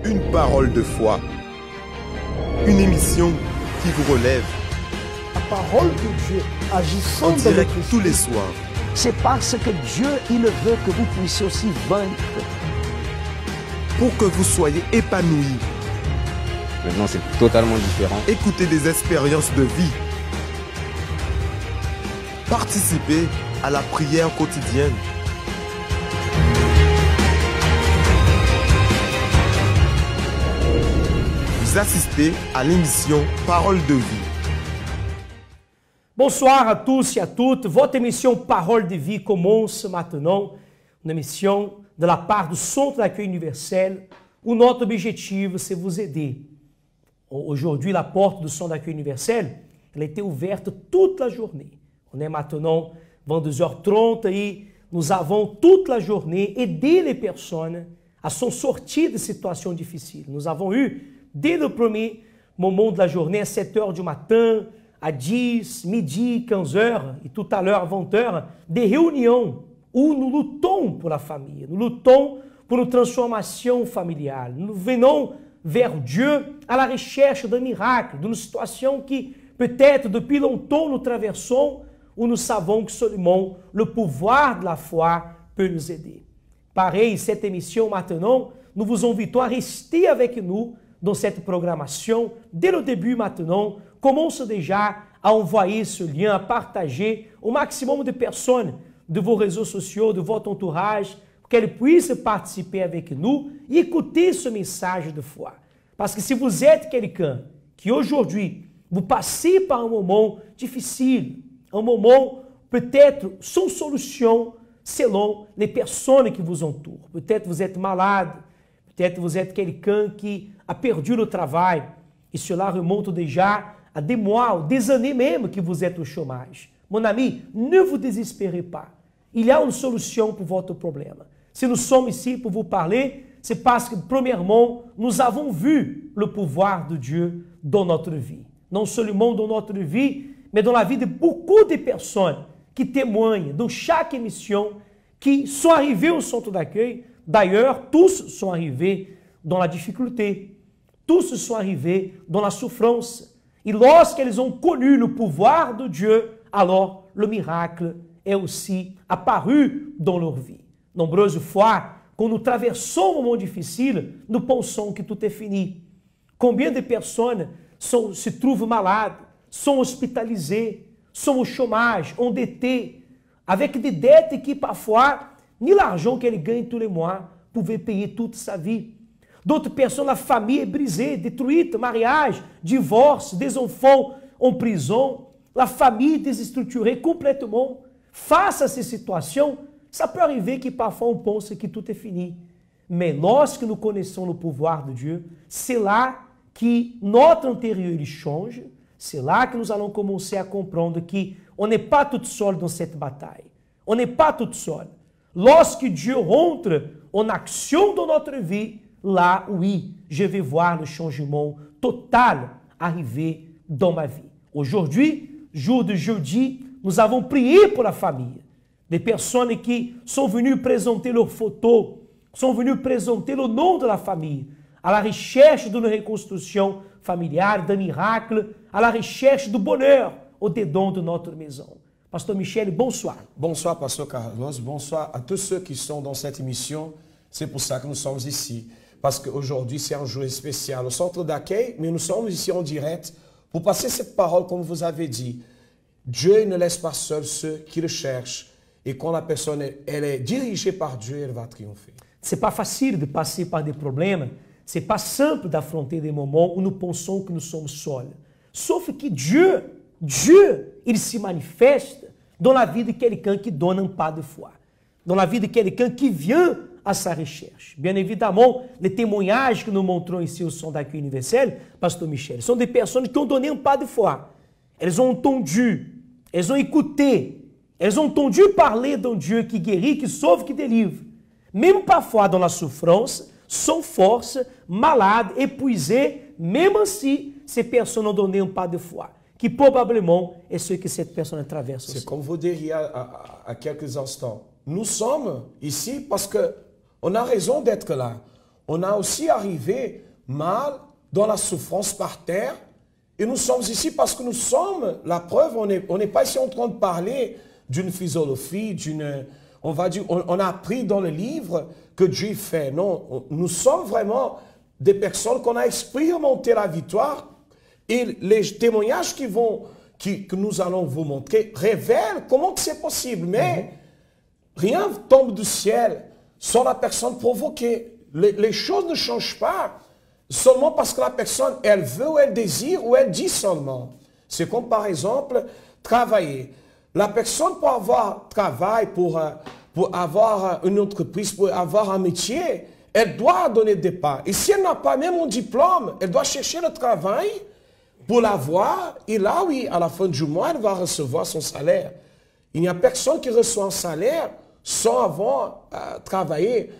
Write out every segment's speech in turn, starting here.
Une parole de foi. Une émission qui vous relève. La parole de Dieu agissant En dans direct notre tous esprit. les soirs. C'est parce que Dieu, il veut que vous puissiez aussi vaincre. Pour que vous soyez épanouis. Maintenant, c'est totalement différent. Écoutez des expériences de vie. Participez à la prière quotidienne. Vous assistez à l'émission Parole de vie. Bonsoir à tous et à toutes. Votre émission Parole de vie commence maintenant. Une émission de la part du Centre d'accueil universel où notre objectif, c'est vous aider. Aujourd'hui, la porte du Centre d'accueil universel, elle a été ouverte toute la journée. On est maintenant 22h30 et nous avons toute la journée aidé les personnes à s'en sortir de situations difficiles. Nous avons eu, dès le premier moment de la journée, à 7h du matin, à 10, midi, 15h et tout à l'heure, 20h, des réunions où nous luttons pour la famille, nous luttons pour une transformation familiale. Nous venons vers Dieu à la recherche d'un miracle, d'une situation qui, peut-être, depuis longtemps, nous traversons, où nous savons que seulement le pouvoir de la foi peut nous aider. Pareil, cette émission maintenant, nous vous invitons à rester avec nous dans cette programmation. Dès le début maintenant, commence déjà à envoyer ce lien, à partager au maximum de personnes de vos réseaux sociaux, de votre entourage, pour qu'elles puissent participer avec nous et écouter ce message de foi. Parce que si vous êtes quelqu'un qui aujourd'hui, vous passez par un moment difficile, un moment peut-être sans solution selon les personnes qui vous entourent. Peut-être vous êtes malade, peut-être vous êtes quelqu'un qui a perdu le travail et cela remonte déjà à des mois ou des années même que vous êtes au chômage. Mon ami, ne vous désespérez pas. Il y a une solution pour votre problème. Si nous sommes ici pour vous parler, c'est parce que, premièrement, nous avons vu le pouvoir de Dieu dans notre vie. Non seulement dans notre vie, mais dans la vie de beaucoup de personnes qui témoignent dans chaque émission, qui sont arrivées au centre d'accueil. D'ailleurs, tous sont arrivés dans la difficulté. Tous sont arrivés dans la souffrance. Et lorsqu'ils ont connu le pouvoir de Dieu, alors le miracle est aussi apparu dans leur vie. Nombreuses fois, quand nous traversons un moment difficile, nous pensons que tout est fini. Combien de personnes se trouvent malades, sont hospitalisées, sont au chômage, endettés, avec des dettes qui parfois, ni l'argent qu'elles gagnent tous les mois, pouvaient payer toute sa vie. D'autres personnes, la famille est brisée, détruite, mariage, divorce, des enfants en prison, la famille déstructurée complètement. Face à ces situations, ça peut arriver que parfois on pense que tout est fini. Mais lorsque nous connaissons le pouvoir de Dieu, c'est là que notre intérieur il change, c'est là que nous allons commencer à comprendre qu'on n'est pas tout seul dans cette bataille. On n'est pas tout seul. Lorsque Dieu rentre en action dans notre vie, là, oui, je vais voir le changement total arriver dans ma vie. Aujourd'hui, jour de jeudi, nous avons prié pour la famille. Des personnes qui sont venues présenter leurs photos, sont venues présenter le nom de la famille, à la recherche d'une reconstruction familiale, d'un miracle, à la recherche du bonheur au-dedans de notre maison. Pasteur Michel, bonsoir. Bonsoir, Pasteur Carlos. Bonsoir à tous ceux qui sont dans cette émission. C'est pour ça que nous sommes ici. Parce qu'aujourd'hui, c'est un jour spécial au centre d'accueil, mais nous sommes ici en direct pour passer cette parole, comme vous avez dit. Dieu ne laisse pas seul ceux qui le cherchent. Et quand la personne elle est dirigée par Dieu, elle va triompher. C'est pas facile de passer par des problèmes. C'est pas simple d'affronter des moments où nous pensons que nous sommes seuls. Sauf que Dieu, il se manifeste dans la vie de quelqu'un qui donne un pas de foi. Dans la vie de quelqu'un qui vient à sa recherche. Bien évidemment, les témoignages que nous montrons ici au Centre d'accueil universel, Pasteur Michel, sont des personnes qui ont donné un pas de foi. Elles ont entendu, elles ont écouté, elles ont entendu parler d'un Dieu qui guérit, qui sauve, qui délivre. Même parfois dans la souffrance, sans force, malades, épuisées, même ainsi, ces personnes ont donné un pas de foi, qui probablement est ce que cette personne traverse aussi. C'est comme vous diriez à quelques instants. Nous sommes ici parce qu'on a raison d'être là. on a aussi arrivé mal dans la souffrance par terre. Et nous sommes ici parce que nous sommes la preuve, on n'est pas ici en train de parler d'une philosophie, on a appris dans le livre que Dieu fait. Non, nous sommes vraiment des personnes qu'on a expérimenté la victoire et les témoignages que nous allons vous montrer révèlent comment c'est possible. Mais rien ne tombe du ciel sans la personne provoquée. Les choses ne changent pas seulement parce que la personne, elle veut ou elle désire ou elle dit seulement. C'est comme par exemple, travailler. La personne pour avoir travail, pour avoir une entreprise, pour avoir un métier, elle doit donner des pas. Et si elle n'a pas même un diplôme, elle doit chercher le travail pour l'avoir. Et là, oui, à la fin du mois, elle va recevoir son salaire. Il n'y a personne qui reçoit un salaire sans avoir travaillé,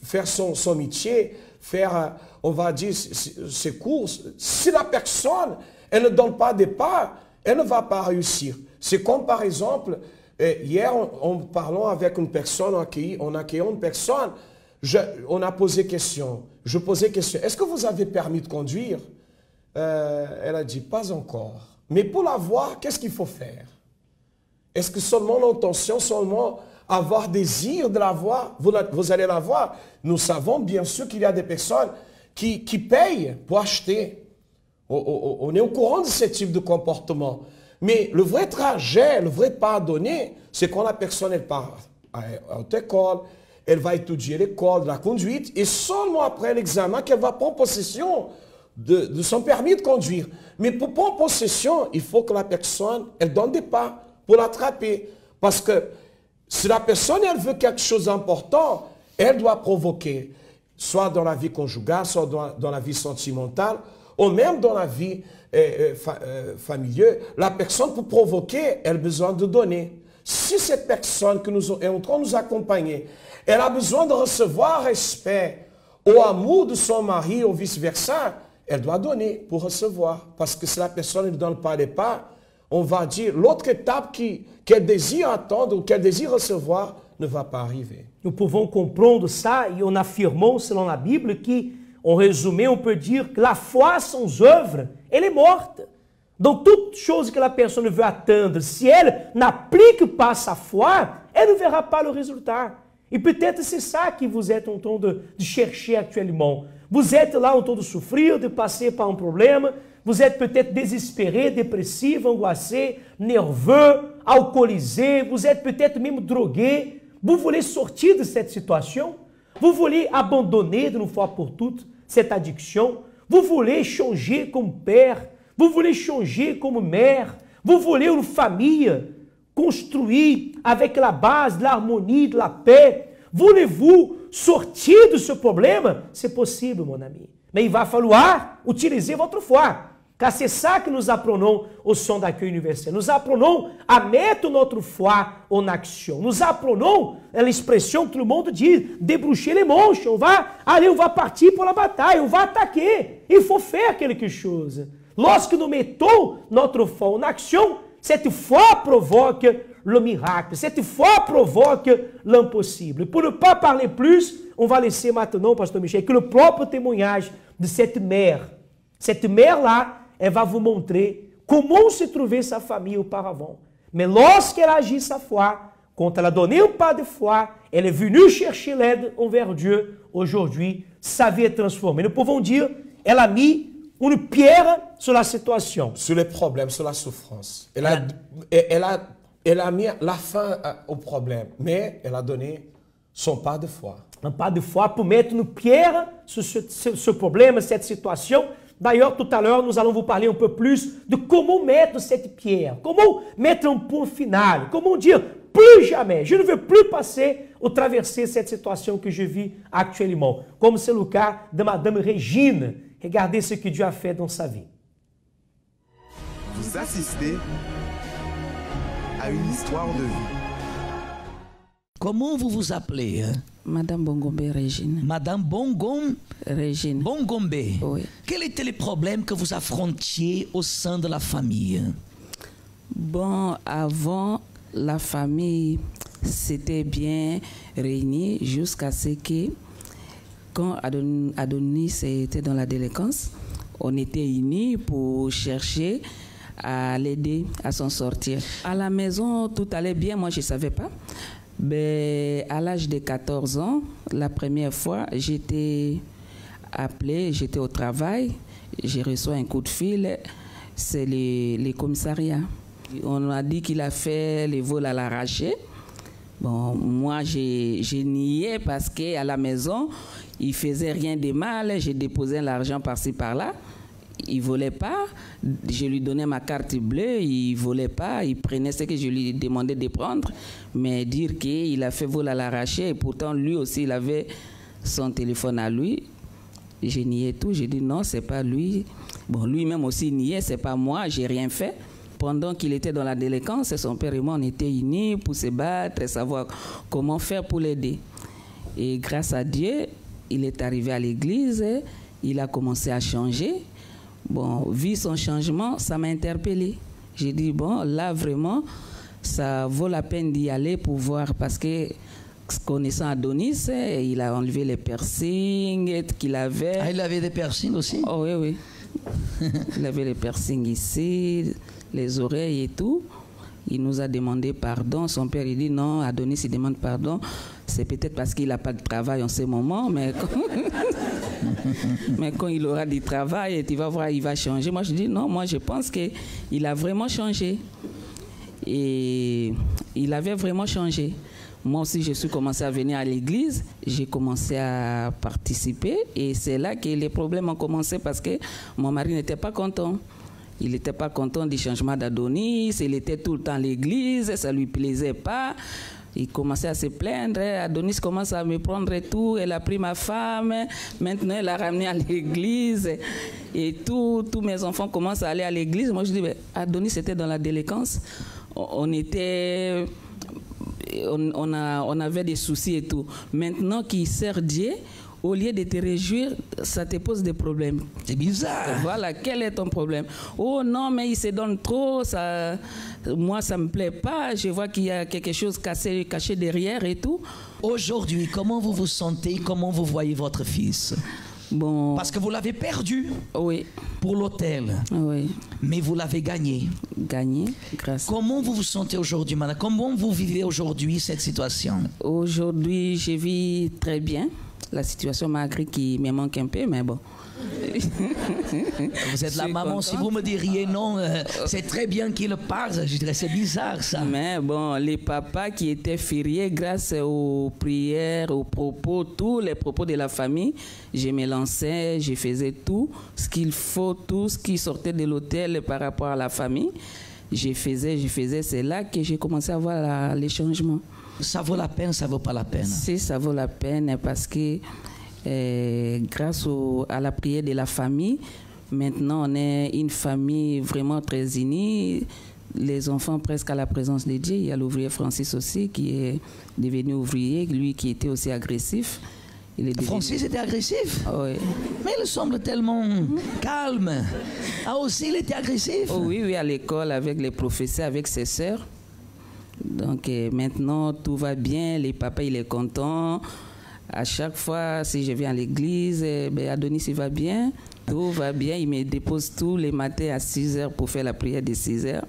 faire son métier, faire, on va dire, ses courses. Si la personne, elle ne donne pas des pas, elle ne va pas réussir. C'est comme par exemple, hier, en parlant avec une personne, on accueillant une personne, on a posé question. Je posais question, est-ce que vous avez permis de conduire? Elle a dit, pas encore. Mais pour l'avoir, qu'est-ce qu'il faut faire? Est-ce que seulement l'intention, seulement avoir désir de l'avoir, vous allez l'avoir? Nous savons bien sûr qu'il y a des personnes qui payent pour acheter. On est au courant de ce type de comportement. Mais le vrai trajet, le vrai pardonner, c'est quand la personne elle part à l'école, elle va étudier l'école de la conduite et seulement après l'examen qu'elle va prendre possession de son permis de conduire. Mais pour prendre possession, il faut que la personne, elle donne des pas pour l'attraper. Parce que si la personne, elle veut quelque chose d'important, elle doit provoquer, soit dans la vie conjugale, soit dans la vie sentimentale, ou même dans la vie familiale. La personne, pour provoquer, elle a besoin de donner. Si cette personne que nous est en train de nous accompagner, elle a besoin de recevoir respect ou amour de son mari ou vice-versa, elle doit donner pour recevoir. Parce que si la personne ne donne pas les pas, on va dire l'autre étape qu'elle désire attendre ou qu'elle désire recevoir ne va pas arriver. Nous pouvons comprendre ça et en affirmant, selon la Bible, qu'en résumé, on peut dire que la foi sans œuvre, elle est morte. Donc, toute chose que la personne veut atteindre, si elle n'applique pas sa foi, elle ne verra pas le résultat. Et peut-être c'est ça que vous êtes en train de chercher actuellement. Vous êtes là en train de souffrir, de passer par un problème. Vous êtes peut-être désespéré, dépressif, angoissé, nerveux, alcoolisé. Vous êtes peut-être même drogué. Vous voulez sortir de cette situation. Vous voulez abandonner de une fois pour toutes cette addiction. Vous voulez changer comme père. Vous voulez changer comme mère. Vous voulez une famille construire avec la base de l'harmonie, de la paix. Voulez-vous sortir de ce problème? C'est possible, mon ami. Mais il va falloir utiliser votre foi. Car c'est ça que nous apprenons au Centre d'accueil universel. Nous apprenons à mettre notre foi en action. Nous apprenons l'expression que tout le monde dit, déboucher les manches. On va partir pour la bataille, on va attaquer. Il faut faire quelque chose. Lorsque nous mettons notre foi en action, cette foi provoque le miracle. Cette foi provoque l'impossible. Pour ne pas parler plus, on va laisser maintenant, pasteur Michel, que le propre témoignage de cette mère. Cette mère-là, elle va vous montrer comment se trouvait sa famille auparavant. Mais lorsqu'elle agit sa foi, quand elle a donné un pas de foi, elle est venue chercher l'aide envers Dieu. Aujourd'hui, sa vie est transformée. Nous pouvons dire, elle a mis une pierre sur la situation. Sur les problèmes, sur la souffrance. Elle a mis la fin au problème, mais elle a donné son pas de foi. Un pas de foi pour mettre une pierre sur ce problème, cette situation. D'ailleurs, tout à l'heure, nous allons vous parler un peu plus de comment mettre cette pierre, comment mettre un point final, comment dire plus jamais, je ne veux plus passer ou traverser cette situation que je vis actuellement, comme c'est le cas de Madame Régine. Regardez ce que Dieu a fait dans sa vie. Vous assistez à une histoire de vie. Comment vous vous appelez? Madame Bongombe Régine. Madame Bongombe Régine. Bongombe. Oui. Quels étaient les problèmes que vous affrontiez au sein de la famille? Bon, avant, la famille s'était bien réunie jusqu'à ce que quand Adonis était dans la délinquance, on était unis pour chercher à l'aider à s'en sortir. À la maison, tout allait bien, moi je ne savais pas. Mais à l'âge de 14 ans, la première fois, j'étais appelée, j'étais au travail, j'ai reçu un coup de fil, c'est les commissariats. On m'a dit qu'il a fait les vols à l'arraché. Bon, moi, j'ai nié parce qu'à la maison, il ne faisait rien de mal. J'ai déposé l'argent par-ci, par-là. Il ne volait pas. Je lui donnais ma carte bleue. Il ne volait pas. Il prenait ce que je lui demandais de prendre. Mais dire qu'il a fait vol à l'arraché, et pourtant, lui aussi, il avait son téléphone à lui. J'ai nié tout. J'ai dit non, ce n'est pas lui. Bon, lui-même aussi niait, ce n'est pas moi. Je n'ai rien fait. Pendant qu'il était dans la délinquance, son père et moi, on était unis pour se battre et savoir comment faire pour l'aider. Et grâce à Dieu, il est arrivé à l'église, il a commencé à changer. Bon, vu son changement, ça m'a interpellée. J'ai dit, bon, là, vraiment, ça vaut la peine d'y aller pour voir, parce que connaissant Adonis, il a enlevé les piercings qu'il avait. Ah, il avait des piercings aussi? Oh, oui, oui. Il avait les piercings ici, les oreilles et tout. Il nous a demandé pardon. Son père, il dit non, Adonis, il demande pardon. C'est peut-être parce qu'il n'a pas de travail en ce moment, mais quand il aura du travail, tu vas voir, il va changer. Moi, je dis non, moi, je pense qu'il a vraiment changé. Et il avait vraiment changé. Moi aussi, je suis commencé à venir à l'église, j'ai commencé à participer et c'est là que les problèmes ont commencé parce que mon mari n'était pas content. Il n'était pas content du changement d'Adonis, il était tout le temps à l'église, ça ne lui plaisait pas. Il commençait à se plaindre, Adonis commence à me prendre tout, elle a pris ma femme, maintenant elle l'a ramené à l'église et tous mes enfants commencent à aller à l'église. Moi je dis, Adonis était dans la délinquance, on avait des soucis et tout. Maintenant qu'il sert Dieu, au lieu de te réjouir, ça te pose des problèmes. C'est bizarre. Voilà, quel est ton problème? Oh non, mais il se donne trop, ça, moi ça me plaît pas, je vois qu'il y a quelque chose caché derrière et tout. Aujourd'hui, comment vous vous sentez, comment vous voyez votre fils? Bon. Parce que vous l'avez perdu. Oui. Pour l'hôtel. Oui. Mais vous l'avez gagné. Gagné, grâce. Comment vous vous sentez aujourd'hui, madame? Comment vous vivez aujourd'hui cette situation? Aujourd'hui, je vis très bien. La situation malgré qu'il me manque un peu, mais bon. Vous êtes la maman, si vous me diriez non, c'est très bien qu'il parle, je dirais c'est bizarre ça. Mais bon, les papas qui étaient fériés grâce aux prières, aux propos, tous les propos de la famille, je me lançais, je faisais tout ce qu'il faut, tout ce qui sortait de l'hôtel par rapport à la famille. Je faisais, c'est là que j'ai commencé à voir les changements. Ça vaut la peine, ça vaut pas la peine? Si, ça vaut la peine parce que grâce à la prière de la famille, maintenant on est une famille vraiment très unie. Les enfants presque à la présence de Dieu. Il y a l'ouvrier Francis aussi qui est devenu ouvrier, lui qui était aussi agressif. Francis était agressif? Oui. Mais il semble tellement calme. Ah aussi, il était agressif? Oh, oui, à l'école avec les professeurs, avec ses sœurs. Donc maintenant, tout va bien. Les papas, il est content. À chaque fois, si je viens à l'église, Adonis, il va bien. Tout va bien. Il me dépose tous les matins à 6h pour faire la prière de 6h.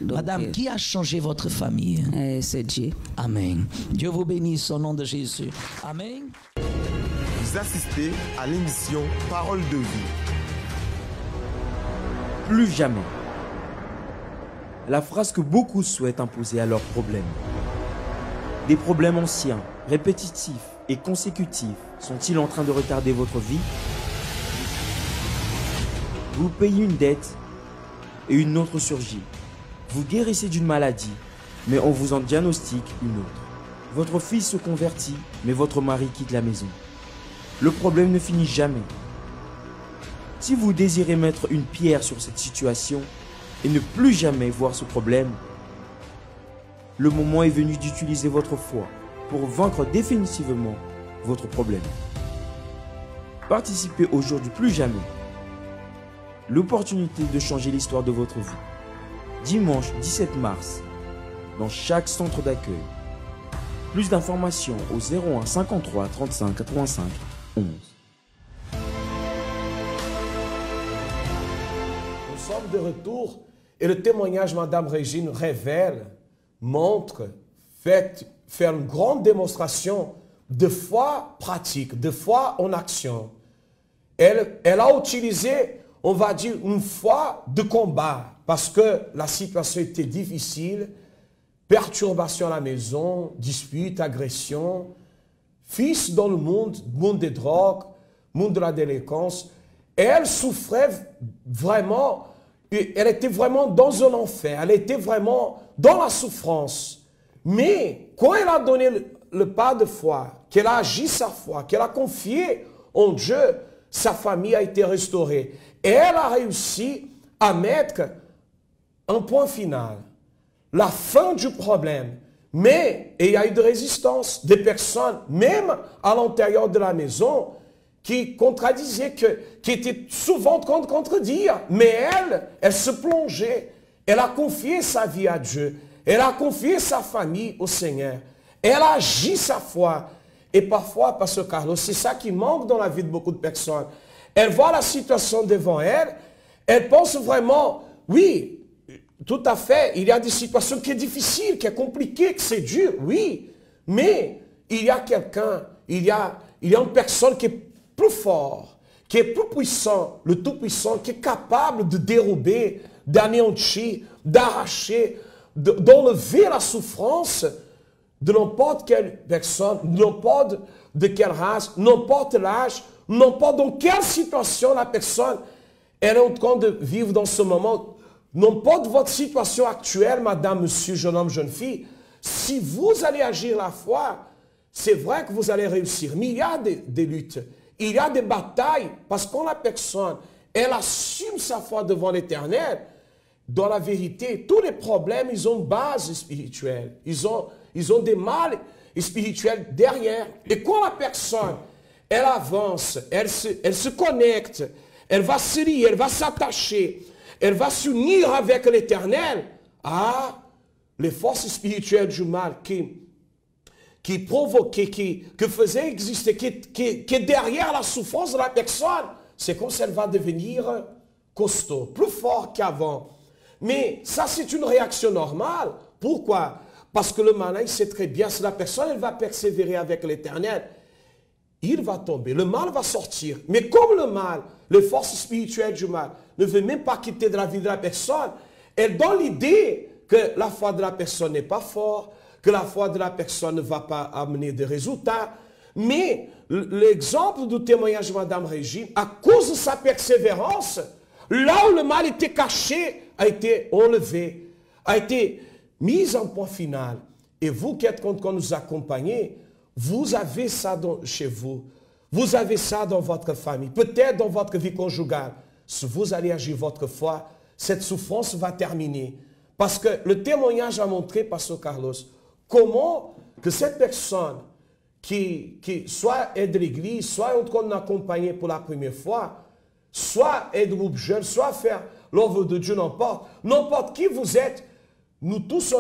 Donc, madame, qui a changé votre famille? C'est Dieu. Amen. Dieu vous bénisse au nom de Jésus. Amen. Vous assistez à l'émission Parole de vie. Plus jamais. La phrase que beaucoup souhaitent imposer à leurs problèmes. Des problèmes anciens, répétitifs et consécutifs sont-ils en train de retarder votre vie? Vous payez une dette et une autre surgit. Vous guérissez d'une maladie, mais on vous en diagnostique une autre. Votre fils se convertit, mais votre mari quitte la maison. Le problème ne finit jamais. Si vous désirez mettre une pierre sur cette situation et ne plus jamais voir ce problème, le moment est venu d'utiliser votre foi pour vaincre définitivement votre problème. Participez au jour du plus jamais. L'opportunité de changer l'histoire de votre vie. Dimanche 17 mars, dans chaque centre d'accueil. Plus d'informations au 01 53 35 85 11. Nous sommes de retour et le témoignage de Mme Régine révèle, montre, fait une grande démonstration de foi pratique, de foi en action. Elle a utilisé, on va dire, une foi de combat parce que la situation était difficile, perturbation à la maison, disputes, agressions, fils dans le monde des drogues, monde de la délinquance. Elle souffrait vraiment, elle était vraiment dans un enfer, elle était vraiment dans la souffrance. Mais quand elle a donné le pas de foi, qu'elle a agi sa foi, qu'elle a confié en Dieu, sa famille a été restaurée. Et elle a réussi à mettre un point final, la fin du problème. Mais il y a eu de résistance, des personnes, même à l'intérieur de la maison, qui contradisaient, qui étaient souvent de contredire. Mais elle se plongeait, elle a confié sa vie à Dieu, elle a confié sa famille au Seigneur, elle a agi sa foi. Et parfois, Pasteur Carlos, c'est ça qui manque dans la vie de beaucoup de personnes. Elle voit la situation devant elle, elle pense vraiment, oui, tout à fait, il y a des situations qui sont difficiles, qui sont compliquées, qui c'est dur, oui. Mais il y a quelqu'un, il y a une personne qui est plus fort, qui est plus puissant, le Tout-Puissant, qui est capable de dérober, d'anéantir, d'arracher, d'enlever la souffrance de n'importe quelle personne, n'importe de quelle race, n'importe l'âge, n'importe dans quelle situation la personne elle est en train de vivre dans ce moment. N'importe votre situation actuelle, madame, monsieur, jeune homme, jeune fille, si vous allez agir la foi, c'est vrai que vous allez réussir. Mais il y a des luttes, il y a des batailles, parce que quand la personne, elle assume sa foi devant l'Éternel, dans la vérité, tous les problèmes, ils ont une base spirituelle. Ils ont des mal spirituels derrière. Et quand la personne, elle avance, elle se connecte, elle va se lier, elle va s'attacher, elle va s'unir avec l'Éternel. Ah, les forces spirituelles du mal qui provoquaient, qui faisaient exister, qui est derrière la souffrance de la personne, c'est comme si elle va devenir costaud, plus fort qu'avant. Mais ça, c'est une réaction normale. Pourquoi? Parce que le malin, il sait très bien, si la personne, elle va persévérer avec l'Éternel, il va tomber, le mal va sortir. Mais comme le mal, les forces spirituelles du mal, ne veulent même pas quitter de la vie de la personne, elle donne l'idée que la foi de la personne n'est pas forte, que la foi de la personne ne va pas amener de résultats. Mais l'exemple du témoignage de Mme Régine, à cause de sa persévérance, là où le mal était caché, a été enlevé, a été mis en point final. Et vous qui êtes quand nous accompagnez, vous avez ça chez vous. Vous avez ça dans votre famille, peut-être dans votre vie conjugale. Si vous allez agir votre foi, cette souffrance va terminer. Parce que le témoignage a montré, Pasteur Carlos, comment que cette personne qui soit est de l'église, soit est en train d'accompagner pour la première fois, soit est de groupe jeune, soit faire l'œuvre de Dieu, n'importe qui vous êtes, nous tous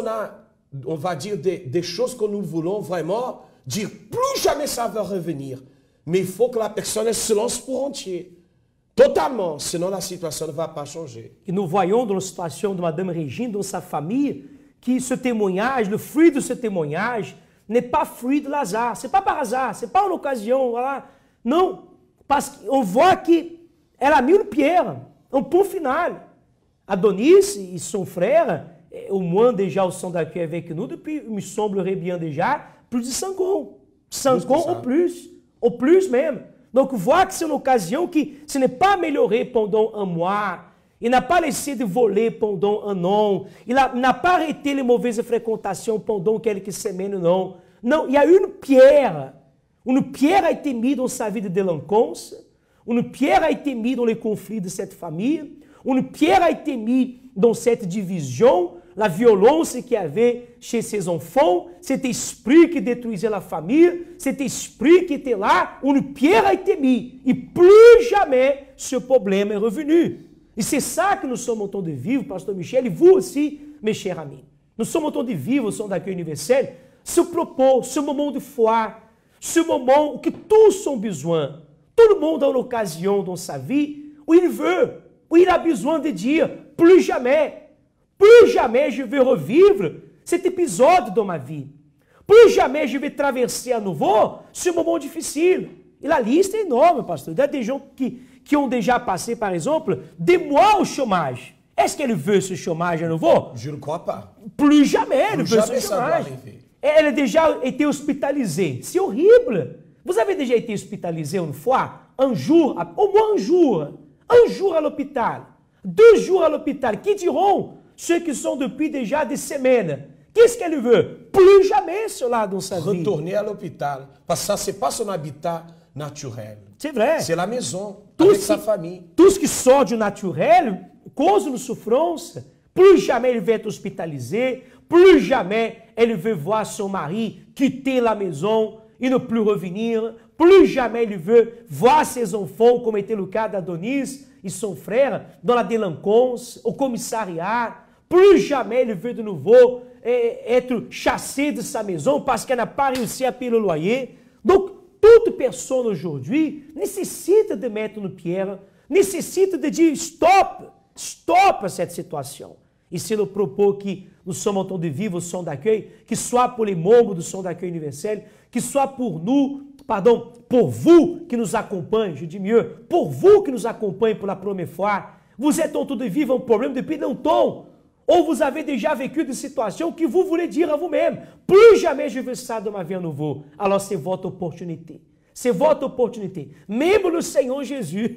on va dire des choses que nous voulons vraiment dire, plus jamais ça va revenir. Mais il faut que la personne elle se lance pour entier. Totalement, sinon la situation ne va pas changer. Et nous voyons dans la situation de Mme Régine, dans sa famille, que ce témoignage, le fruit de ce témoignage, n'est pas fruit de hasard. Ce n'est pas par hasard, ce n'est pas une occasion. Voilà. Non, parce qu'on voit qu'elle a mis une pierre, un point final. Adonis et son frère, au moins déjà au sont d'accueil avec nous, depuis, il me semblerait bien déjà, plus de 5 ans. 5 ans ou plus même. Donc, on voit que c'est une occasion qui ce n'est pas amélioré pendant un mois. Il n'a pas laissé de voler pendant un an. Il n'a pas arrêté les mauvaises fréquentations pendant quelques semaines, non. Non, il y a une pierre. Une pierre a été mise dans sa vie de délinquance. Une pierre a été mise dans les conflits de cette famille. Une pierre a été mise dans cette division, la violence qu'il y avait chez ses enfants, cet esprit qui détruisait la famille, cet esprit qui était là, une pierre a été mise. Et plus jamais ce problème est revenu. Et c'est ça que nous sommes en train de vivre, Pasteur Michel, et vous aussi, mes chers amis. Nous sommes en train de vivre au Centre d'accueil universel ce propos, ce moment de foi, ce moment que tous ont besoin Tout le monde a une occasion dans sa vie où il veut, où il a besoin de dire plus jamais je vais revivre cet épisode dans ma vie. Plus jamais je vais traverser à nouveau ce moment difficile. Et la liste est énorme, pasteur. Il y a des gens qui ont déjà passé, par exemple, des mois au chômage. Est-ce qu'elle veut ce chômage à nouveau? Je ne crois pas. Plus jamais elle veut ce ça doit chômage. arriver. Elle a déjà été hospitalisée. C'est horrible. Vous avez déjà été hospitalisé une fois, un jour, au moins un jour à l'hôpital, 2 jours à l'hôpital. Qui diront ceux qui sont depuis déjà des semaines? Qu'est-ce qu'elle veut? Plus jamais cela dans sa vie. Retourner à l'hôpital, parce que ça, ce n'est pas son habitat naturel. C'est vrai. C'est la maison, avec sa famille. Tout ce qui sort du naturel cause une souffrance. Plus jamais elle veut être hospitalisée, plus jamais elle veut voir son mari quitter la maison et ne plus revenir. Plus jamais elle veut voir ses enfants, comme était le cas d'Adonis et son frère, dans la délinquance, au commissariat. Plus jamais elle veut de nouveau être chassée de sa maison parce qu'elle n'a pas réussi à payer le loyer. Donc, toute personne aujourd'hui nécessite de mettre une pierre, nécessite de dire stop à cette situation. Et c'est le propos que nous sommes en train de vivre au Centre d'accueil, que soit pour les membres du Centre d'accueil universel, que soit pour vous qui nous accompagnez, je dis mieux, pour vous qui nous accompagnez pour la première fois. Vous êtes en train de vivre un problème depuis longtemps. Ou vous avez déjà vécu des situations que vous voulez dire à vous-même, plus jamais je veux ça de ma vie à nouveau. Alors c'est votre opportunité. C'est votre opportunité. Même le Seigneur Jésus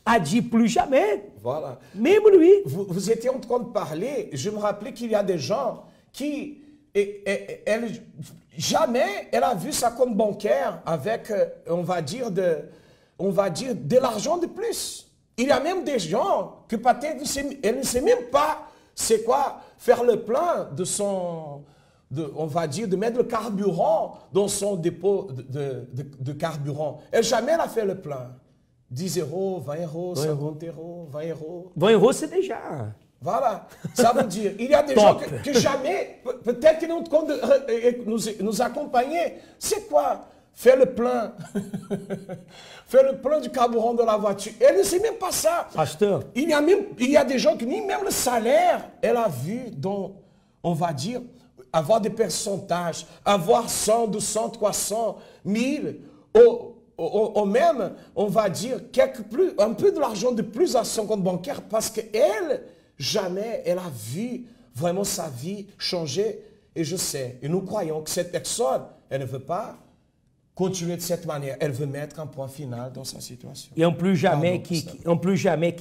a dit plus jamais. Voilà. Même lui. Vous étiez en train de parler, je me rappelais qu'il y a des gens qui, jamais elle a vu sa compte bancaire avec, on va dire, de l'argent de plus. Il y a même des gens que peut-être elle ne sait même pas c'est quoi faire le plein de son, on va dire, de mettre le carburant dans son dépôt de carburant. Elle jamais n'a fait le plein. 10 euros, 20 euros, 50 euros, 20 euros. 20 euros, c'est déjà. Voilà. Ça veut dire, il y a des gens que jamais, peut-être qu'ils ont compte de nous accompagner. C'est quoi? Faire le plein. Faire le plein du carburant de la voiture. Elle ne sait même pas ça. Pasteur. Il y a des gens qui, ni même le salaire, elle a vu, donc, on va dire, avoir des pourcentages, avoir 100, 200, 300, 1000, ou même, on va dire, un peu de l'argent de plus à son compte bancaire, parce qu'elle, jamais, elle a vu vraiment sa vie changer. Et je sais, et nous croyons que cette personne, elle ne veut pas continuer de cette manière. Elle veut mettre un point final dans sa situation. Et en plus jamais qui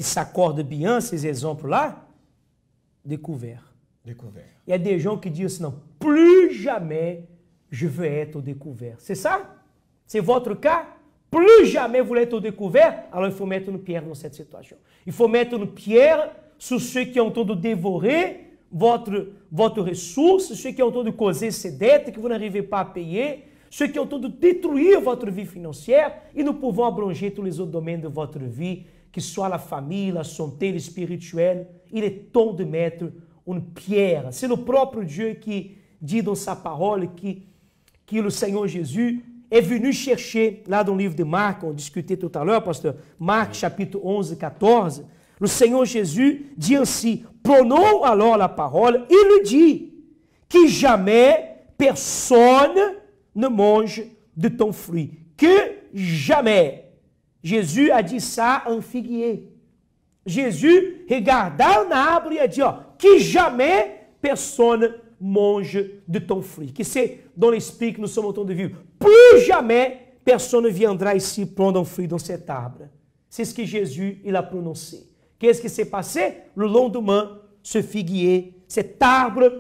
s'accorde bien ces exemples-là, découvert. Il y a des gens qui disent non, plus jamais je veux être au découvert. C'est ça? C'est votre cas? Plus jamais vous voulez être au découvert, alors il faut mettre une pierre dans cette situation. Il faut mettre une pierre sur ceux qui ont en train de dévorer votre ressource, ceux qui ont en train de causer ces dettes que vous n'arrivez pas à payer, ceux qui ont en train de détruire votre vie financière, et nous pouvons abroger tous les autres domaines de votre vie, que soit la famille, la santé, le spirituel. Il est temps de mettre une pierre. C'est le propre Dieu qui dit dans sa parole que le Seigneur Jésus est venu chercher, là dans le livre de Marc, on discutait tout à l'heure, pasteur, Marc chapitre 11, 14, le Seigneur Jésus dit ainsi, prenons alors la parole, il lui dit que jamais personne ne mange de ton fruit, que jamais. Jésus a dit ça à un figuier. Jésus regarda un arbre et a dit, que jamais personne mange de ton fruit. Que c'est dans l'esprit que nous sommes en train de vivre. Plus jamais personne ne viendra ici prendre un fruit dans cet arbre. C'est ce que Jésus il a prononcé. Qu'est-ce qui s'est passé? Le lendemain, ce figuier, cet arbre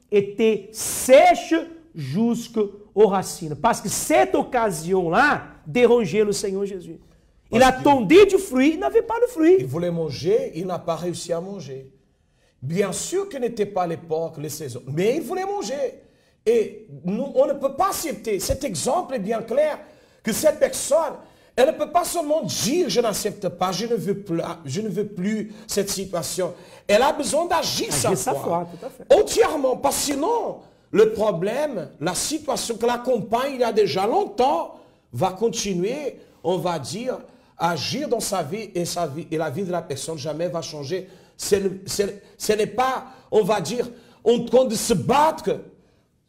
était sèche jusqu'aux racines. Parce que cette occasion-là dérangeait le Seigneur Jésus. Il attendait du fruit, il n'avait pas de fruit. Il voulait manger, il n'a pas réussi à manger. Bien sûr que n'était pas l'époque, les saisons, mais il voulait manger. Et nous, on ne peut pas accepter. Cet exemple est bien clair que cette personne, elle ne peut pas seulement dire je n'accepte pas, je ne veux plus cette situation. Elle a besoin d'agir sa foi. Tout à fait. Entièrement, parce que sinon, le problème, la situation que l'accompagne il y a déjà longtemps, va continuer, on va dire, agir dans sa vie et la vie de la personne jamais va changer. Ce n'est pas, on va dire, en train de se battre,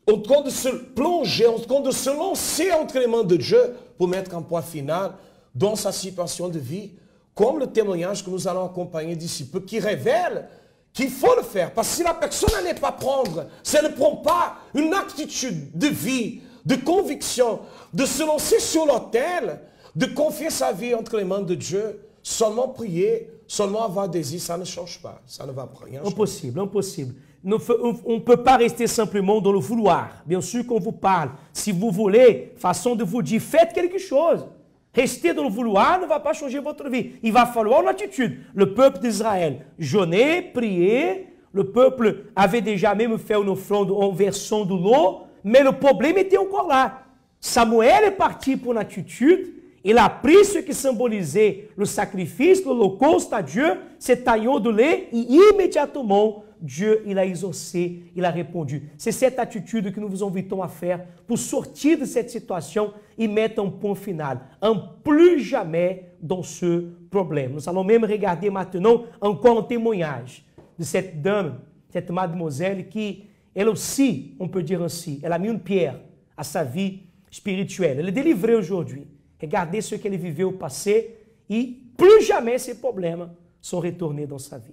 en train de se plonger, en train de se lancer entre les mains de Dieu pour mettre un point final dans sa situation de vie, comme le témoignage que nous allons accompagner d'ici peu, qui révèle qu'il faut le faire. Parce que si la personne n'allait pas prendre, si elle ne prend pas une attitude de vie, de conviction, de se lancer sur l'autel, de confier sa vie entre les mains de Dieu, seulement prier, seulement avoir désir, ça ne change pas. Ça ne va rien changer. Impossible, impossible. On ne peut pas rester simplement dans le vouloir. Bien sûr qu'on vous parle. Si vous voulez, façon de vous dire, faites quelque chose. Rester dans le vouloir ne va pas changer votre vie. Il va falloir une attitude. Le peuple d'Israël jeûnait, priait. Le peuple avait déjà même fait une offrande en versant de l'eau. Mais le problème était encore là. Samuel est parti pour une attitude. Il a pris ce qui symbolisait le sacrifice, l'holocauste à Dieu, ce taillon de lait, et immédiatement, Dieu, il a exaucé, il a répondu. C'est cette attitude que nous vous invitons à faire pour sortir de cette situation et mettre un point final. Un plus jamais dans ce problème. Nous allons même regarder maintenant encore un témoignage de cette dame, cette mademoiselle qui, elle aussi, on peut dire ainsi, elle a mis une pierre à sa vie spirituelle. Elle est délivrée aujourd'hui. Regardez ce qu'elle vivait au passé et plus jamais ces problèmes sont retournés dans sa vie.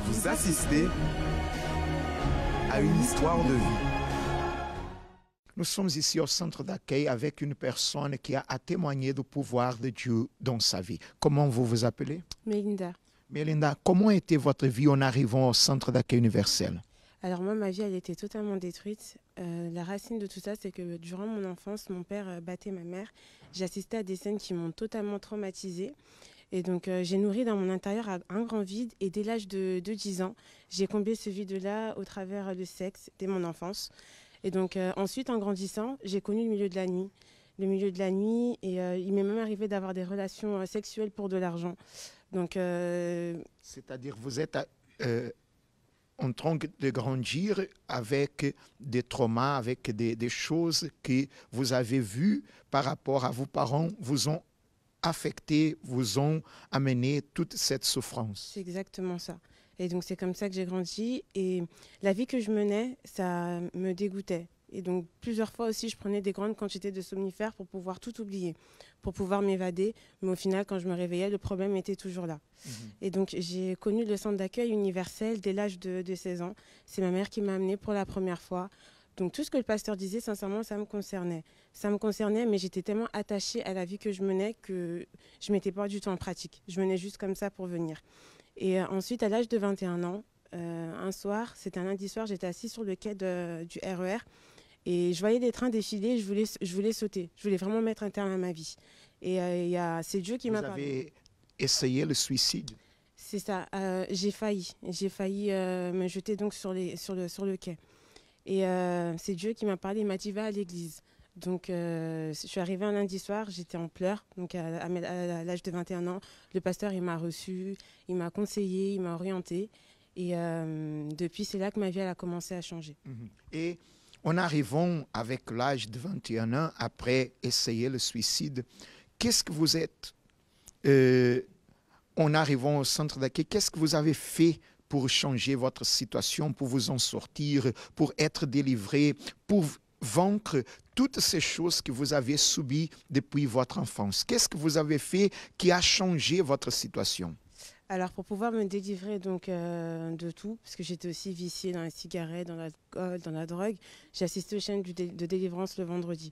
Vous assistez à une histoire de vie. Nous sommes ici au centre d'accueil avec une personne qui a témoigné du pouvoir de Dieu dans sa vie. Comment vous vous appelez? Mélinda. Mélinda, comment était votre vie en arrivant au centre d'accueil universel? Alors moi, ma vie, elle était totalement détruite. La racine de tout ça, c'est que durant mon enfance, mon père battait ma mère. J'assistais à des scènes qui m'ont totalement traumatisée. Et donc, j'ai nourri dans mon intérieur un grand vide. Et dès l'âge de 10 ans, j'ai comblé ce vide-là au travers le sexe dès mon enfance. Et donc, ensuite, en grandissant, j'ai connu le milieu de la nuit. Le milieu de la nuit. Et il m'est même arrivé d'avoir des relations sexuelles pour de l'argent. Donc, c'est-à-dire, vous êtes en train de grandir avec des traumas, avec des choses que vous avez vues par rapport à vos parents, vous ont affecté, vous ont amené toute cette souffrance. C'est exactement ça. Et donc, c'est comme ça que j'ai grandi. Et la vie que je menais, ça me dégoûtait. Et donc, plusieurs fois aussi, je prenais des grandes quantités de somnifères pour pouvoir tout oublier, pour pouvoir m'évader. Mais au final, quand je me réveillais, le problème était toujours là. Et donc, j'ai connu le centre d'accueil universel dès l'âge de 16 ans. C'est ma mère qui m'a amenée pour la première fois. Donc, tout ce que le pasteur disait, sincèrement, ça me concernait. Ça me concernait, mais j'étais tellement attachée à la vie que je menais que je ne mettais pas du tout en pratique. Je venais juste comme ça pour venir. Et ensuite, à l'âge de 21 ans, un soir, c'était un lundi soir, j'étais assise sur le quai du RER. Et je voyais des trains défiler, je voulais sauter. Je voulais vraiment mettre un terme à ma vie. Et c'est Dieu qui m'a parlé. Vous avez essayé le suicide? C'est ça. J'ai failli me jeter donc sur le quai. Et c'est Dieu qui m'a parlé. Il m'a dit va à l'église. Donc je suis arrivée un lundi soir, j'étais en pleurs. Donc à l'âge de 21 ans, le pasteur il m'a reçu, il m'a conseillé, il m'a orientée. Et depuis c'est là que ma vie elle a commencé à changer. Et en arrivant avec l'âge de 21 ans, après essayer le suicide, qu'est-ce que vous êtes en arrivant au centre d'accueil, qu'est-ce que vous avez fait pour changer votre situation, pour vous en sortir, pour être délivré, pour vaincre toutes ces choses que vous avez subies depuis votre enfance? Qu'est-ce que vous avez fait qui a changé votre situation? Alors, pour pouvoir me délivrer donc, de tout, parce que j'étais aussi viciée dans les cigarettes, dans l'alcool, dans la drogue, j'ai assisté aux chaînes de délivrance le vendredi.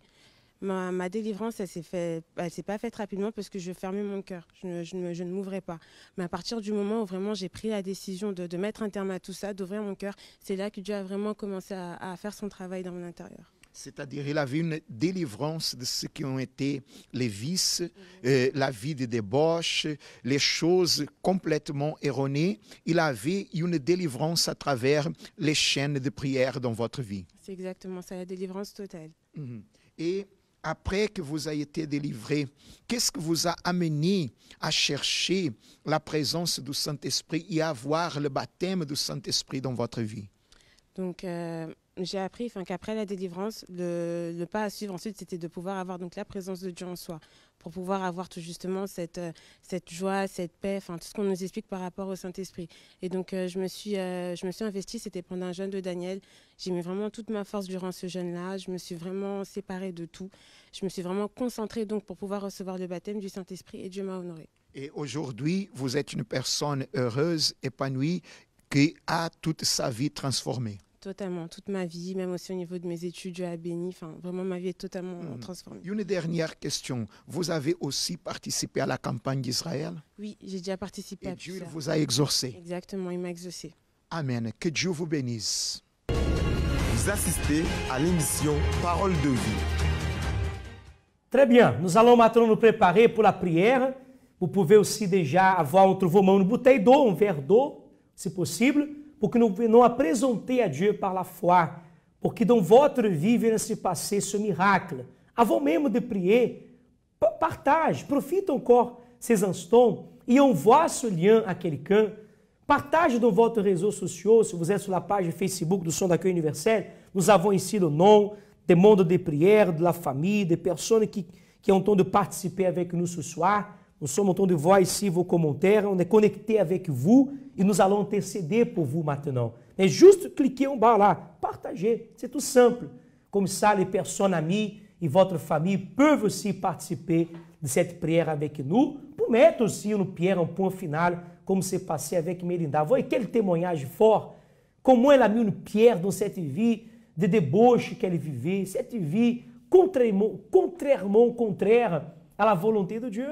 Ma délivrance, elle s'est pas faite rapidement parce que je fermais mon cœur, je ne m'ouvrais pas. Mais à partir du moment où vraiment j'ai pris la décision de mettre un terme à tout ça, d'ouvrir mon cœur, c'est là que Dieu a vraiment commencé à faire son travail dans mon intérieur. C'est-à-dire il avait une délivrance de ce qui ont été les vices, la vie de débauche, les choses complètement erronées. Il avait une délivrance à travers les chaînes de prière dans votre vie. C'est exactement ça, la délivrance totale. Et après que vous ayez été délivré, qu'est-ce que vous a amené à chercher la présence du Saint-Esprit et à avoir le baptême du Saint-Esprit dans votre vie? Donc, j'ai appris qu'après la délivrance, le pas à suivre ensuite, c'était de pouvoir avoir donc, la présence de Dieu en soi. pour pouvoir avoir tout justement cette joie, cette paix, enfin tout ce qu'on nous explique par rapport au Saint-Esprit. Et donc je me suis investie, c'était pendant un jeûne de Daniel. J'ai mis vraiment toute ma force durant ce jeûne-là. Je me suis vraiment séparée de tout. Je me suis vraiment concentrée donc pour pouvoir recevoir le baptême du Saint-Esprit et Dieu m'a honorée. Et aujourd'hui, vous êtes une personne heureuse, épanouie, qui a toute sa vie transformée. Totalement, toute ma vie, même aussi au niveau de mes études, Dieu a béni. Enfin, vraiment, ma vie est totalement transformée. Une dernière question. Vous avez aussi participé à la campagne d'Israël? Oui, j'ai déjà participé à Dieu plusieurs. vous a exaucé. Exactement, il m'a exaucé. Amen. Que Dieu vous bénisse. Vous assistez à l'émission Parole de vie. Très bien, nous allons maintenant nous préparer pour la prière. Vous pouvez aussi déjà avoir entre vos mãos une bouteille d'eau, um verre d'eau, se possível, pour que nous venons présenter à Dieu par la foi, pour que dans votre vie vienne se passer ce miracle. Avant même de prier, partage, profite encore ces instants et envoie ce lien à quelqu'un. Partage dans votre réseau social, se vous êtes sur la page Facebook do Som d'Accueil Universel, nous avons ici le nom des mondes de prière, de la famille, des personnes qui ont le temps de participer avec nous ce soir. Nous sommes en train de voir ici vos commentaires, on est connecté avec vous et nous allons interceder pour vous maintenant. Mais juste cliquez en bas là, partagez, c'est tout simple. Comme ça, les personnes amies et votre famille peuvent aussi participer de cette prière avec nous, pour mettre aussi une pierre, un point final, comme c'est passé avec Melinda. Voyez quel témoignage fort, comment elle a mis une pierre dans cette vie de débauche qu'elle vivait, cette vie contraire à la volonté de Dieu.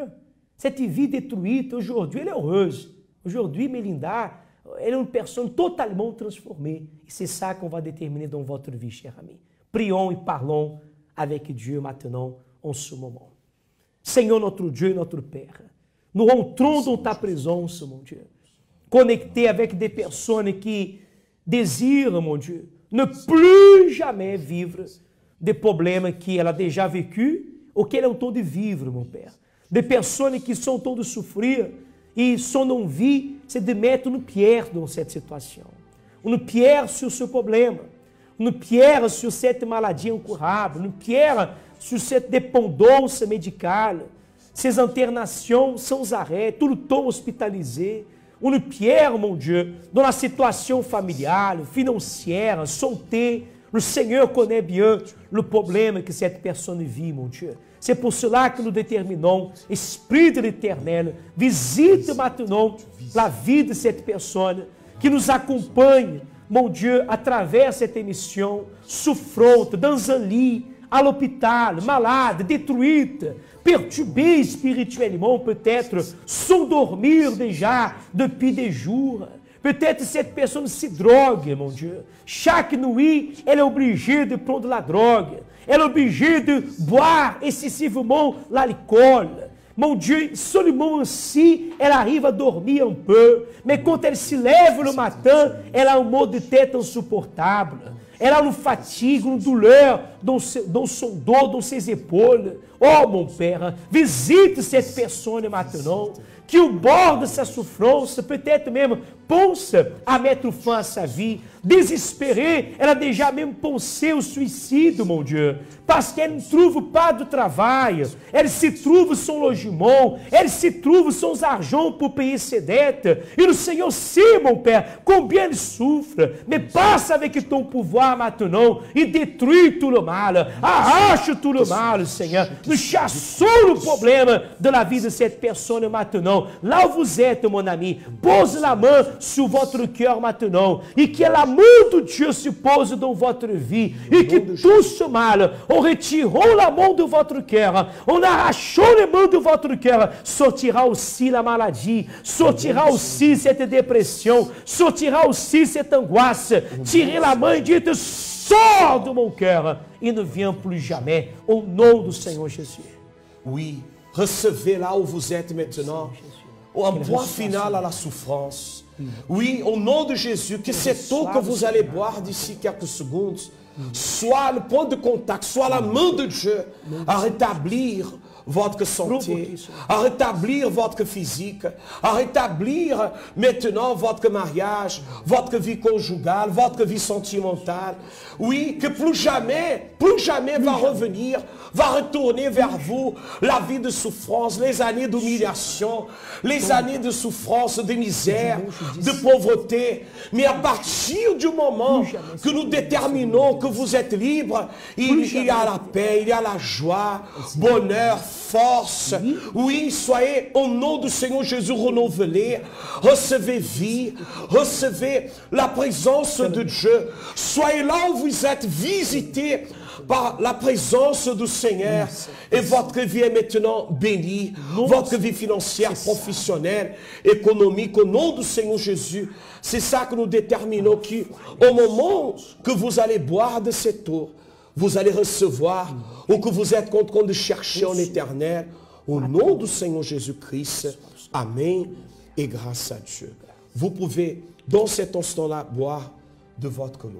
Cette vie détruite, aujourd'hui, elle est heureuse. Aujourd'hui, Melinda, elle est une personne totalement transformée. Et c'est ça qu'on va déterminer dans votre vie, cher ami. Prions et parlons avec Dieu maintenant, en ce moment. Senhor, notre Dieu, notre Père, nous entrons dans ta présence, mon Dieu, connectés avec des personnes qui désirent, mon Dieu, ne plus jamais vivre des problèmes qu'elle a déjà vécu ou qu'elle é o tom de vivre, mon Père. Des personnes qui sont au tom de souffrir e só não vi se mettre une pierre dans cette situation. Une pierre sur ce problème. Une pierre sur cette maladie incurable. Une pierre sur cette dépendance médicale. Ces internations sans arrêt, tout le temps hospitalisé. Une pierre, mon Dieu, dans la situation familiale, financière, santé. Le Seigneur connaît bien le problème que cette personne vit, mon Dieu. C'est pour cela que nous déterminons, Esprit de l'Éternel, visite maintenant la vie de cette personne, que nous acompanhe, mon Dieu, à travers cette émission, souffrante, dans un lit, à l'hôpital, malade, détruite, perturbée spirituellement, peut-être, sans dormir déjà depuis des jours. Peut-être cette personne se drogue, mon Dieu. Chaque nuit, elle est obligée de prendre la drogue. Elle est obligée de boire excessivement l'alcool. Mon Dieu, seulement ainsi, elle arrive à dormir un peu. Mais quand elle se lève le matin, elle a un mal de tête insupportable. Elle a une fatigue, une douleur dans son dos, dans ses épaules. Oh, mon Père, visite cette personne maintenant, que au bord de sa souffrance, peut-être même, pense à mettre fin à sa vie. Désespérée, elle a déjà même pensé au suicide, mon Dieu, parce qu'elle ne trouve pas de travail, elle se trouve sans logement, elle se trouve sans argent pour payer ses dettes. Et le Seigneur sait, mon Père, combien elle souffre, mais passe avec ton pouvoir maintenant et détruis tout le mal, arrache tout le mal, Seigneur. Nous chassons le problème de la vie de cette personne maintenant. Là où vous êtes, mon ami, pose la main sur votre cœur maintenant et que l'amour de Dieu se pose dans votre vie et que tout ce mal, en retirant la main de votre cœur, en arrachant les mains de votre cœur, sortira aussi la maladie, sortira aussi cette dépression, sortira aussi cette angoisse. Tirez la main et dites: sors de mon cœur et ne viens plus jamais, au nom du Seigneur Jésus. Oui, recevez là où vous êtes maintenant un point final à la souffrance. Oui, au nom de Jésus, que cette eau que vous allez boire d'ici quelques secondes soit le point de contact, soit la main de Dieu à rétablir votre santé, à rétablir votre physique, à rétablir maintenant votre mariage, votre vie conjugale, votre vie sentimentale. Oui, que plus jamais va revenir, va retourner vers vous la vie de souffrance, les années d'humiliation, les années de souffrance, de misère, de pauvreté. Mais à partir du moment que nous déterminons que vous êtes libre, il y a la paix, il y a la joie, bonheur, force. Oui, soyez au nom du Seigneur Jésus renouvelés. Recevez vie, recevez la présence de Dieu. Soyez là où vous êtes visités par la présence du Seigneur. Et votre vie est maintenant bénie. Votre vie financière, professionnelle, économique, au nom du Seigneur Jésus. C'est ça que nous déterminons qu'au moment que vous allez boire de cette eau, vous allez recevoir, ou que vous êtes en train de chercher en éternel, au nom du Seigneur Jésus-Christ. Amen. Et grâce à Dieu. Vous pouvez, dans cet instant-là, boire de votre eau.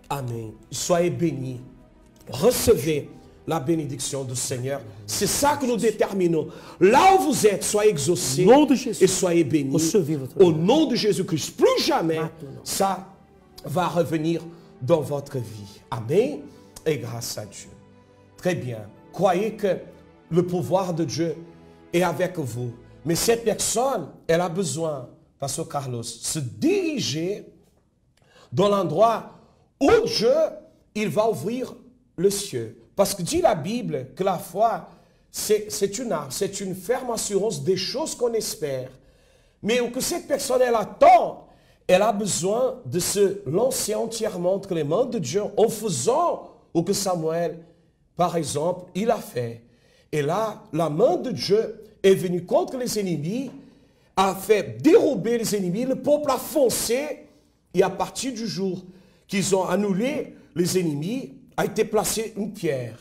Amen. Soyez bénis. Recevez la bénédiction du Seigneur. C'est ça que nous déterminons. Là où vous êtes, soyez exaucés et soyez bénis. Au nom de Jésus-Christ. Plus jamais, ça va revenir dans votre vie. Amen. Et grâce à Dieu. Très bien. Croyez que le pouvoir de Dieu est avec vous. Mais cette personne, elle a besoin, Pasteur Carlos, se diriger dans l'endroit où Dieu, il va ouvrir le ciel. Parce que dit la Bible que la foi, c'est une arme, c'est une ferme assurance des choses qu'on espère. Mais que cette personne, elle attend, elle a besoin de se lancer entièrement entre les mains de Dieu en faisant ce que Samuel, par exemple, il a fait. Et là, la main de Dieu est venue contre les ennemis, a fait dérober les ennemis, le peuple a foncé, et à partir du jour qu'ils ont annulé les ennemis, a été placée une pierre.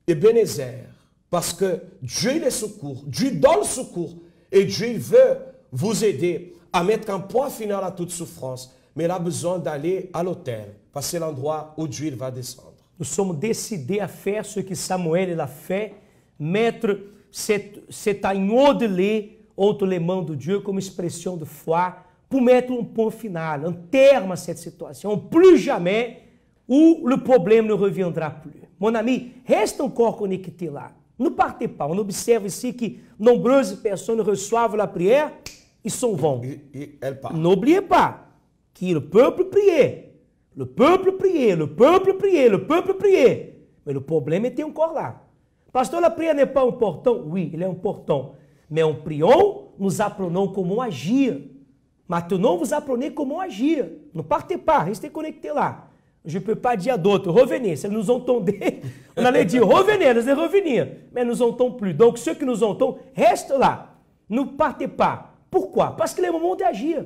Ebenezer. Parce que Dieu il est secours, Dieu donne secours, et Dieu il veut vous aider à mettre un point final à toute souffrance. Mais il a besoin d'aller à l'autel, parce que c'est l'endroit où Dieu il va descendre. Nous sommes décidés à faire ce que Samuel il a fait, mettre cet agneau de lait entre les mains de Dieu comme expression de foi, pour mettre um ponto final, um terme à cette situation, plus jamais où le problème ne reviendra plus. Mon ami, reste encore connecté là. Ne partez pas. On observe ici que nombreuses personnes reçoivent la prière et s'en vont. N'oubliez pas que le peuple priait. Le peuple priait, le peuple priait, le peuple priait. Mais le problème était encore là. Pasteur, la prière n'est pas importante? Oui, elle est importante. Mais en priant, nous apprenons comment agir. Maintenant, vous apprenez comment agir. Ne partez pas, restez connectés là. Je ne peux pas dire à d'autres, revenez. Si nous entendaient, on allait dire, revenez, elles allaient revenir. Mais nous n'entendons plus. Donc, ceux qui nous entendent, restent là. Ne partez pas. Pourquoi? Parce que c'est le moment d'agir.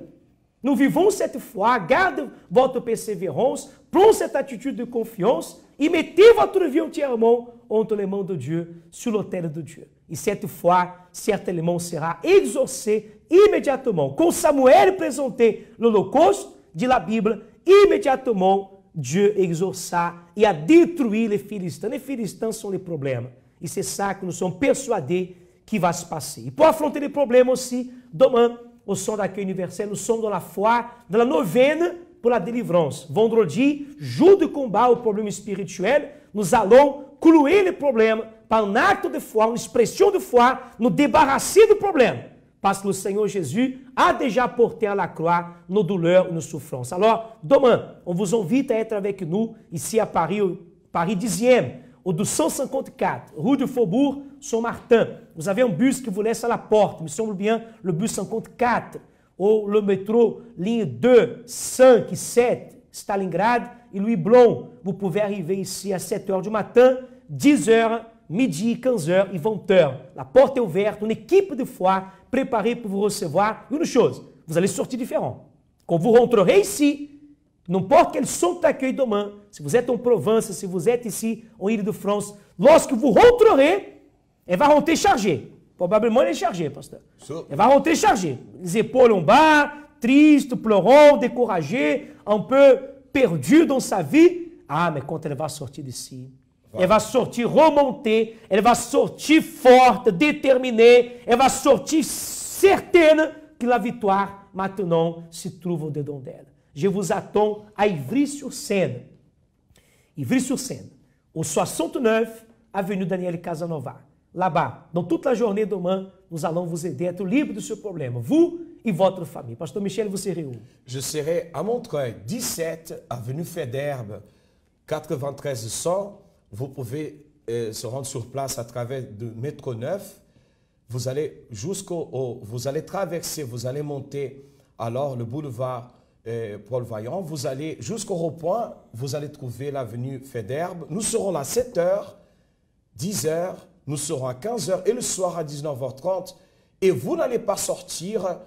Nous vivons cette foi, gardez votre persévérance, prenez cette attitude de confiance et mettez votre vie entièrement entre les mains de Dieu, sur l'autel de Dieu. Et cette foi, certainement, sera exaucée immédiatement. Quand Samuel présentait l'Holocauste, dit la Bible, immédiatement, Dieu exauça et a détruit les Philistins. Les Philistins sont les problèmes. Et c'est ça que nous sommes persuadés qui va se passer. Et pour affronter les problèmes aussi, demain, au Centre d'accueil universel, nous sommes dans la foi de la neuvaine pour la délivrance. Vendredi, jour de combat au problème spirituel, nous allons clouer les problèmes par un acte de foi, une expression de foi, nous débarrasser du problème. Parce que le Seigneur Jésus a déjà porté à la croix nos douleurs et nos souffrances. Alors, demain, on vous invite à être avec nous ici à Paris, Paris 10e, au 254, rue du Faubourg Saint-Martin. Vous avez un bus qui vous laisse à la porte, me semble bien le bus 54, ou le métro ligne 2, 5 et 7, Stalingrad et Louis Blanc. Vous pouvez arriver ici à 7 h du matin, 10 h, midi, 15 h et 20 h. La porte est ouverte, une équipe de foi préparée pour vous recevoir. Une chose, vous allez sortir différent. Quand vous rentrerez ici, n'importe quel centre d'accueil demain, si vous êtes en Provence, si vous êtes ici en Île-de-France, lorsque vous rentrerez, elle va rentrer chargée. Probablement elle est chargée, pasteur. Elle va rentrer chargée. Les épaules en bas, triste, pleurant, découragé, un peu perdu dans sa vie. Ah, mais quand elle va sortir d'ici, elle va sortir remontée, elle va sortir forte, déterminée, elle va sortir certaine que la victoire, maintenant, se trouve au-dedans d'elle. Je vous attends à Ivry-sur-Seine. Ivry-sur-Seine, au 69, avenue Daniel Casanova. Là-bas, dans toute la journée demain, nous allons vous aider à être libre de ce problème, vous et votre famille. Pasteur Michel, vous serez où? Je serai à Montreuil, 17, avenue Faidherbe, 9300. Vous pouvez se rendre sur place à travers de métro 9. Vous allez vous allez traverser, vous allez monter alors le boulevard Paul Vaillant. Vous allez jusqu'au rond-point, vous allez trouver l'avenue Faidherbe. Nous serons là à 7h, 10h, nous serons à 15h et le soir à 19h30. Et vous n'allez pas sortir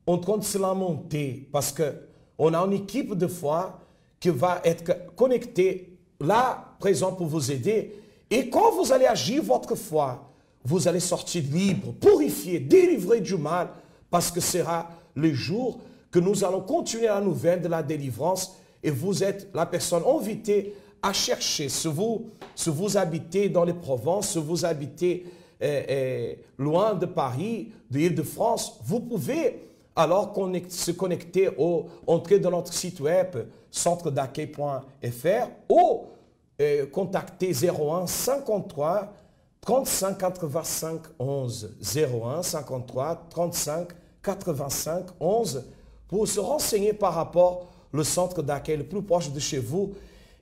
en train de se lamenter parce qu'on a une équipe de foi qui va être connectée là, présent pour vous aider. Et quand vous allez agir votre foi, vous allez sortir libre, purifié, délivré du mal, parce que ce sera le jour que nous allons continuer la nouvelle de la délivrance et vous êtes la personne invitée à chercher. Si vous habitez dans les Provences, si vous habitez loin de Paris, de l'Île-de-France, vous pouvez alors se connecter entrer dans notre site web centredaccueil.fr ou contacter 01 53 35 85 11 01 53 35 85 11 pour se renseigner par rapport au centre d'accueil le plus proche de chez vous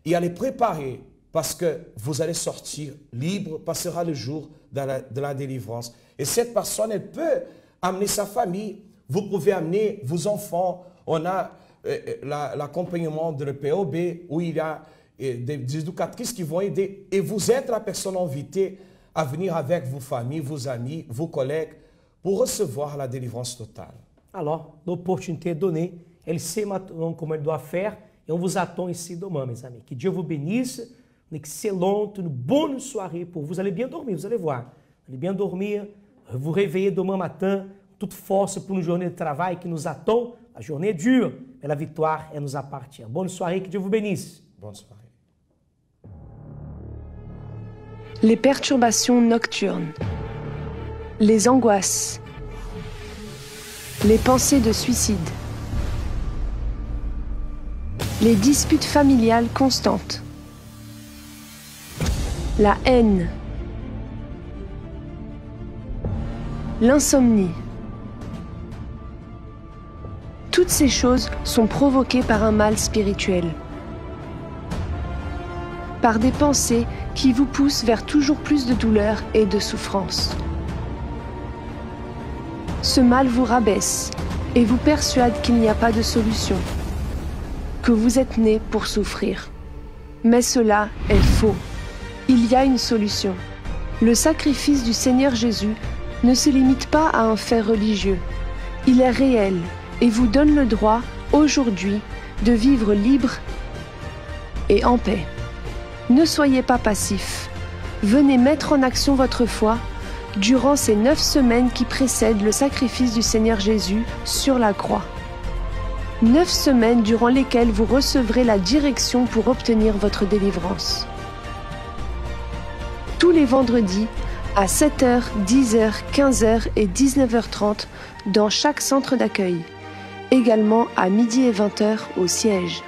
et à les préparer parce que vous allez sortir libre, passera le jour de la délivrance. Et cette personne, elle peut amener sa famille, vous pouvez amener vos enfants. On a l'accompagnement de l'EPOB où il y a des éducatrices qui vont aider et vous êtes la personne invitée à venir avec vos familles, vos amis, vos collègues pour recevoir la délivrance totale. Alors, l'opportunité est donnée, elle sait maintenant comment elle doit faire et on vous attend ici demain, mes amis. Que Dieu vous bénisse, une excellente, une bonne soirée pour vous. Vous allez bien dormir, vous allez voir. Vous allez bien dormir, vous réveiller demain matin, toute force pour une journée de travail qui nous attend. La journée est dure, mais la victoire, elle nous appartient. Bonne soirée, que Dieu vous bénisse. Bonne soirée. Les perturbations nocturnes, les angoisses, les pensées de suicide, les disputes familiales constantes, la haine, l'insomnie. Toutes ces choses sont provoquées par un mal spirituel, par des pensées qui vous poussent vers toujours plus de douleur et de souffrance. Ce mal vous rabaisse et vous persuade qu'il n'y a pas de solution, que vous êtes né pour souffrir. Mais cela est faux. Il y a une solution. Le sacrifice du Seigneur Jésus ne se limite pas à un fait religieux. Il est réel et vous donne le droit, aujourd'hui, de vivre libre et en paix. Ne soyez pas passifs. Venez mettre en action votre foi durant ces 9 semaines qui précèdent le sacrifice du Seigneur Jésus sur la croix. 9 semaines durant lesquelles vous recevrez la direction pour obtenir votre délivrance. Tous les vendredis, à 7h, 10h, 15h et 19h30 dans chaque centre d'accueil. Également à midi et 20h au siège.